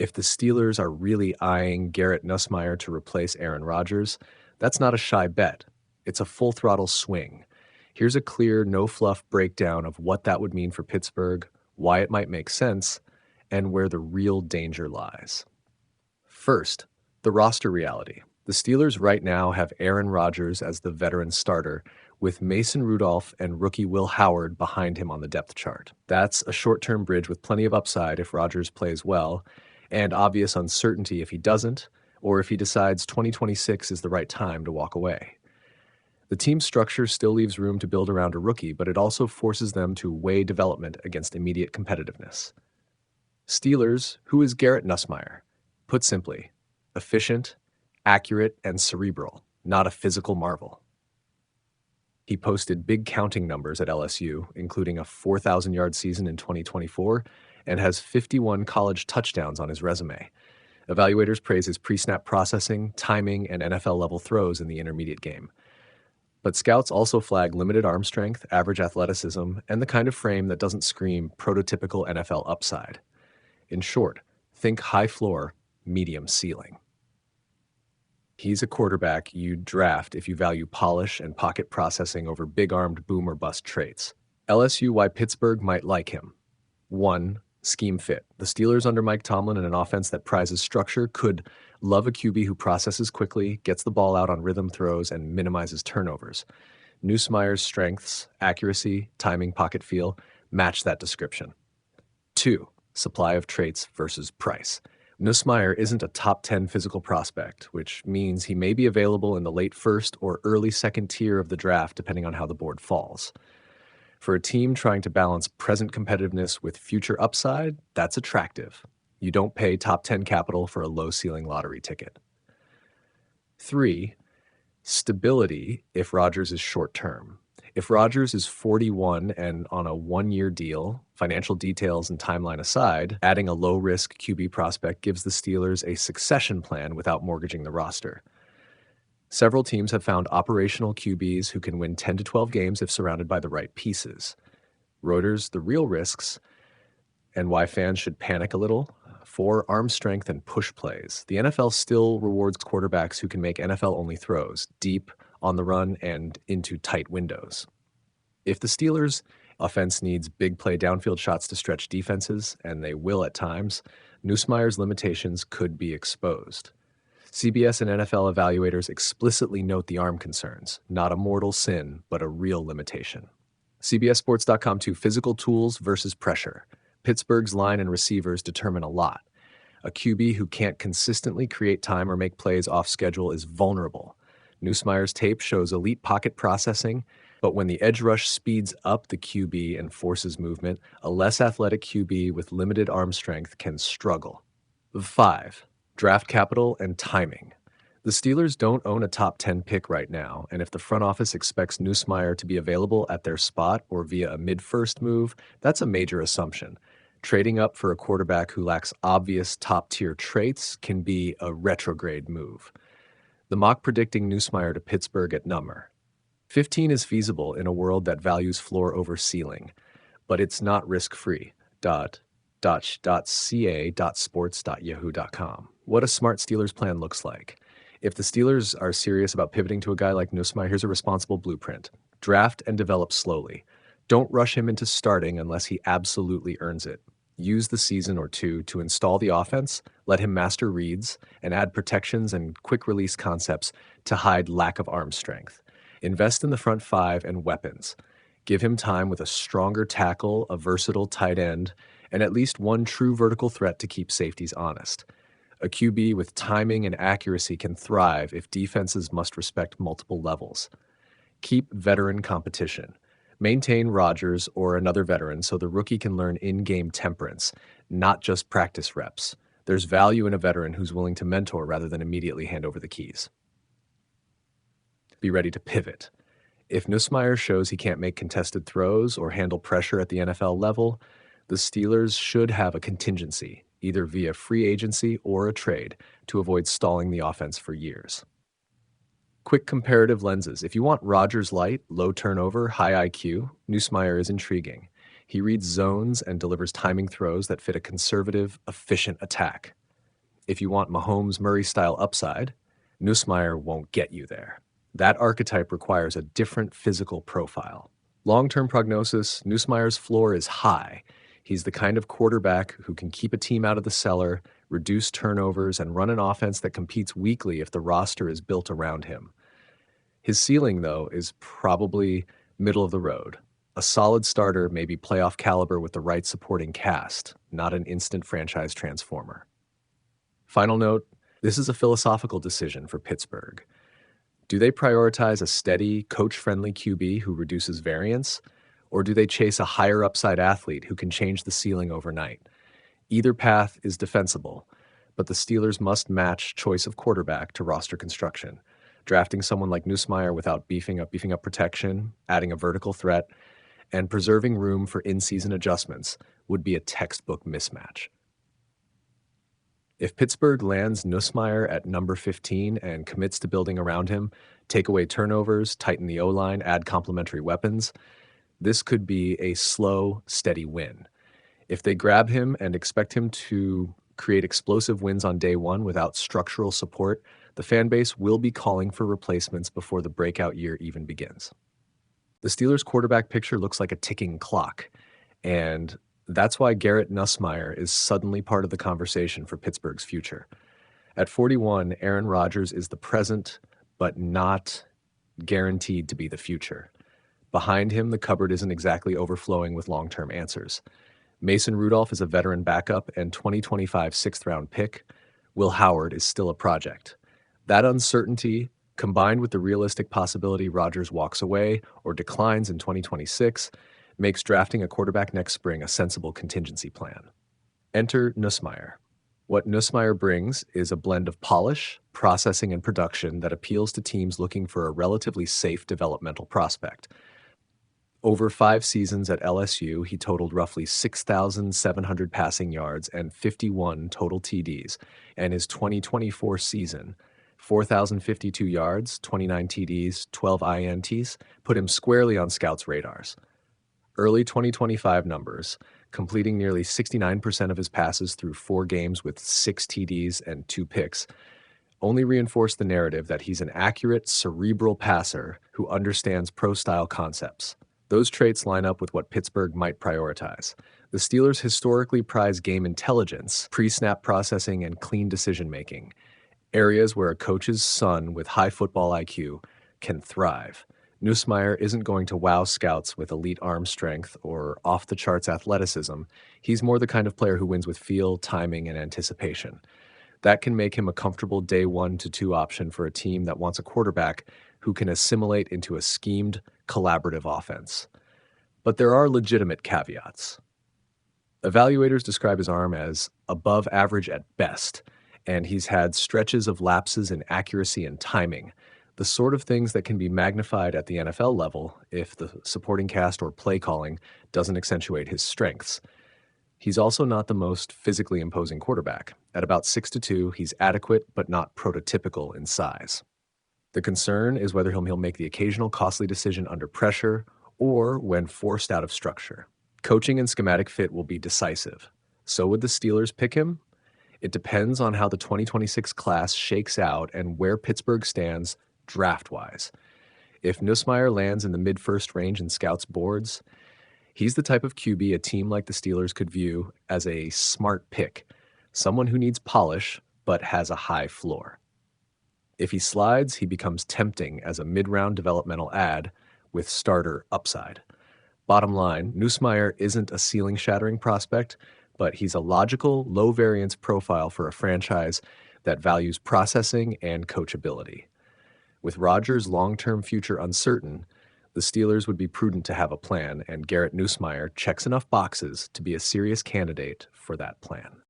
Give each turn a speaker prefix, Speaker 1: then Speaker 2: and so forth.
Speaker 1: If the Steelers are really eyeing Garrett Nussmeier to replace Aaron Rodgers, that's not a shy bet. It's a full throttle swing. Here's a clear, no fluff breakdown of what that would mean for Pittsburgh, why it might make sense, and where the real danger lies. First, the roster reality. The Steelers right now have Aaron Rodgers as the veteran starter, with Mason Rudolph and rookie Will Howard behind him on the depth chart. That's a short-term bridge with plenty of upside if Rodgers plays well, and obvious uncertainty if he doesn't, or if he decides 2026 is the right time to walk away. The team structure still leaves room to build around a rookie, but it also forces them to weigh development against immediate competitiveness. Steelers, who is Garrett Nussmeier? Put simply, efficient, accurate, and cerebral, not a physical marvel. He posted big counting numbers at LSU, including a 4,000-yard season in 2024, and has 51 college touchdowns on his resume. Evaluators praise his pre-snap processing, timing, and NFL-level throws in the intermediate game. But scouts also flag limited arm strength, average athleticism, and the kind of frame that doesn't scream prototypical NFL upside. In short, think high floor, medium ceiling. He's a quarterback you'd draft if you value polish and pocket processing over big-armed boom or bust traits. LSU, why Pittsburgh might like him. 1. Scheme fit. The Steelers under Mike Tomlin in an offense that prizes structure could love a QB who processes quickly, gets the ball out on rhythm throws, and minimizes turnovers. Nussmeier's strengths, accuracy, timing, pocket feel, match that description. 2. Supply of traits versus price. Nussmeier isn't a top 10 physical prospect, which means he may be available in the late first or early second tier of the draft depending on how the board falls. For a team trying to balance present competitiveness with future upside, that's attractive. You don't pay top 10 capital for a low-ceiling lottery ticket. 3. Stability if Rodgers is short-term. If Rodgers is 41 and on a one-year deal, financial details and timeline aside, adding a low-risk QB prospect gives the Steelers a succession plan without mortgaging the roster. Several teams have found operational QBs who can win 10 to 12 games if surrounded by the right pieces. Reuters, the real risks, and why fans should panic a little. 4. Arm strength and push plays. The NFL still rewards quarterbacks who can make NFL-only throws, deep, on the run, and into tight windows. If the Steelers' offense needs big play downfield shots to stretch defenses, and they will at times, Nussmeier's limitations could be exposed. CBS and NFL evaluators explicitly note the arm concerns, not a mortal sin, but a real limitation. CBSSports.com 2. Physical tools versus pressure. Pittsburgh's line and receivers determine a lot. A QB who can't consistently create time or make plays off schedule is vulnerable. Nussmeier's tape shows elite pocket processing, but when the edge rush speeds up the QB and forces movement, a less athletic QB with limited arm strength can struggle. 5. Draft capital and timing. The Steelers don't own a top 10 pick right now, and if the front office expects Nussmeier to be available at their spot or via a mid-first move, that's a major assumption. Trading up for a quarterback who lacks obvious top-tier traits can be a retrograde move. The mock predicting Nussmeier to Pittsburgh at number 15 is feasible in a world that values floor over ceiling, but it's not risk-free. .ca.sports.yahoo.com. What a smart Steelers plan looks like. If the Steelers are serious about pivoting to a guy like Nussmeier, here's a responsible blueprint. Draft and develop slowly. Don't rush him into starting unless he absolutely earns it. Use the season or two to install the offense, let him master reads, and add protections and quick-release concepts to hide lack of arm strength. Invest in the front 5 and weapons. Give him time with a stronger tackle, a versatile tight end, and at least one true vertical threat to keep safeties honest. A QB with timing and accuracy can thrive if defenses must respect multiple levels. Keep veteran competition. Maintain Rodgers or another veteran so the rookie can learn in-game temperance, not just practice reps. There's value in a veteran who's willing to mentor rather than immediately hand over the keys. Be ready to pivot. If Nussmeier shows he can't make contested throws or handle pressure at the NFL level, the Steelers should have a contingency, either via free agency or a trade, to avoid stalling the offense for years. Quick comparative lenses. If you want Rodgers light, low turnover, high IQ, Nussmeier is intriguing. He reads zones and delivers timing throws that fit a conservative, efficient attack. If you want Mahomes-Murray-style upside, Nussmeier won't get you there. That archetype requires a different physical profile. Long-term prognosis, Nussmeier's floor is high. He's the kind of quarterback who can keep a team out of the cellar, reduce turnovers, and run an offense that competes weekly if the roster is built around him. His ceiling, though, is probably middle of the road. A solid starter, maybe playoff caliber with the right supporting cast, not an instant franchise transformer. Final note, this is a philosophical decision for Pittsburgh. Do they prioritize a steady, coach-friendly QB who reduces variance, or do they chase a higher upside athlete who can change the ceiling overnight? Either path is defensible, but the Steelers must match choice of quarterback to roster construction. Drafting someone like Nussmeier without beefing up protection, adding a vertical threat, and preserving room for in-season adjustments would be a textbook mismatch. If Pittsburgh lands Nussmeier at number 15 and commits to building around him, take away turnovers, tighten the O-line, add complementary weapons, this could be a slow, steady win. If they grab him and expect him to create explosive wins on day one without structural support, the fan base will be calling for replacements before the breakout year even begins. The Steelers' quarterback picture looks like a ticking clock, and that's why Garrett Nussmeier is suddenly part of the conversation for Pittsburgh's future. At 41, Aaron Rodgers is the present, but not guaranteed to be the future. Behind him, the cupboard isn't exactly overflowing with long-term answers. Mason Rudolph is a veteran backup and 2025 sixth-round pick. Will Howard is still a project. That uncertainty, combined with the realistic possibility Rodgers walks away or declines in 2026, makes drafting a quarterback next spring a sensible contingency plan. Enter Nussmeier. What Nussmeier brings is a blend of polish, processing, and production that appeals to teams looking for a relatively safe developmental prospect. Over 5 seasons at LSU, he totaled roughly 6,700 passing yards and 51 total TDs, and his 2024 season, 4,052 yards, 29 TDs, 12 INTs, put him squarely on scouts' radars. Early 2025 numbers, completing nearly 69% of his passes through 4 games with 6 TDs and 2 picks, only reinforce the narrative that he's an accurate, cerebral passer who understands pro-style concepts. Those traits line up with what Pittsburgh might prioritize. The Steelers historically prize game intelligence, pre-snap processing, and clean decision-making, areas where a coach's son with high football IQ can thrive. Nussmeier isn't going to wow scouts with elite arm strength or off-the-charts athleticism. He's more the kind of player who wins with feel, timing, and anticipation. That can make him a comfortable day 1 to 2 option for a team that wants a quarterback who can assimilate into a schemed, collaborative offense. But there are legitimate caveats. Evaluators describe his arm as above average at best, and he's had stretches of lapses in accuracy and timing, the sort of things that can be magnified at the NFL level if the supporting cast or play calling doesn't accentuate his strengths. He's also not the most physically imposing quarterback. At about 6'2", he's adequate but not prototypical in size. The concern is whether he'll make the occasional costly decision under pressure or when forced out of structure. Coaching and schematic fit will be decisive. So would the Steelers pick him? It depends on how the 2026 class shakes out and where Pittsburgh stands draft-wise. If Nussmeier lands in the mid-first range in scouts' boards, he's the type of QB a team like the Steelers could view as a smart pick, someone who needs polish but has a high floor. If he slides, he becomes tempting as a mid-round developmental add with starter upside. Bottom line, Nussmeier isn't a ceiling-shattering prospect, but he's a logical, low-variance profile for a franchise that values processing and coachability. With Rodgers' long-term future uncertain, the Steelers would be prudent to have a plan, and Garrett Nussmeier checks enough boxes to be a serious candidate for that plan.